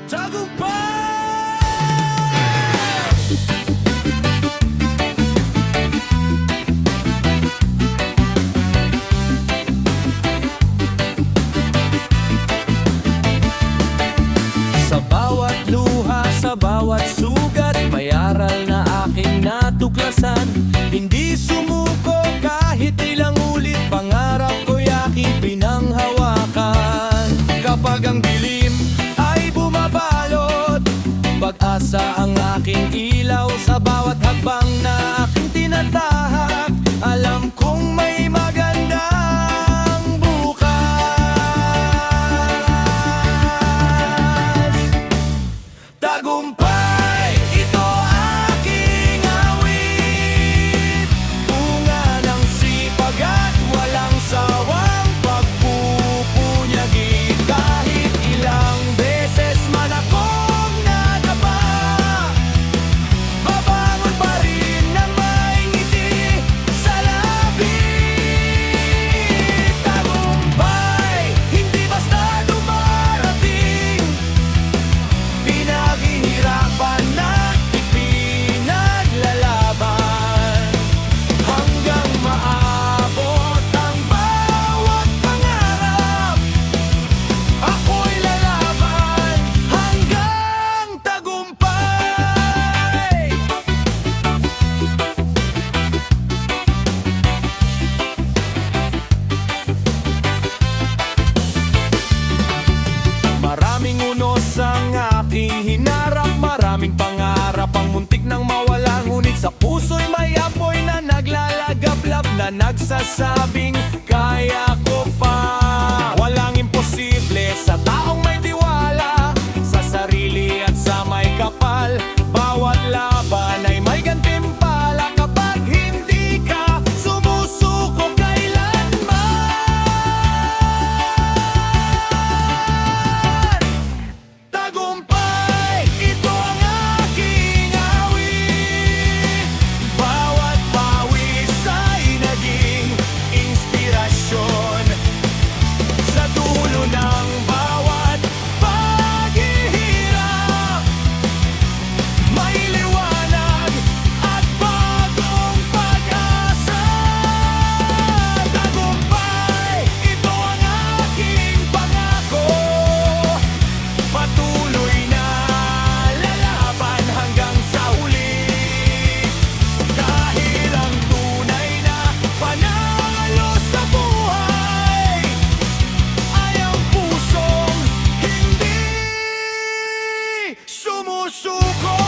Sa bawat luha, sa bawat sugat, may aral na aking natuklasan. Hindi sumuko kahit ilang ulit, pangarap ko'y aking pinanghawakan. Kapag ang dilim ay bumabalot, pag-asa ang aking ilaw. Sa bawat hakbang na aking tinatahak, alam kong may magandang bukas. Tagumpay, ito aking awit, bunga ng sipag at walang sawang pagpupunyagi. Kahit ilang beses man akong nadapa, babangon pa rin ng may ngiti sa labi. Tagumpay, hindi basta dumarating, pinaghihirapan at ipinaglalaban, hanggang maabot ang bawat pangarap. Ako'y lalaban hanggang tagumpay. Maraming unos ang aking hinarap, maraming pangarap ang muntik nang mawala. Ngunit sa puso'y may apoy na naglalagablab, na nagsasabing kaya ko pa. Walang imposible sa taong may tiwala sa sarili at sa may kapal. Bawat laban ay may gantimpala kapag hindi ka sumusuko kailanman. Tagumpay, ito ang aking awit, bawat pawis ay naging inspirasyon. Sa dulo ng bawat paghihirap, may liwanag at bagong pag-asa. Tagumpay, ito ang aking pangako, patuloy na lalaban hanggang sa huli. Dahil ang tunay na panalo sa buhay ay ang pusong hindi sumusuko.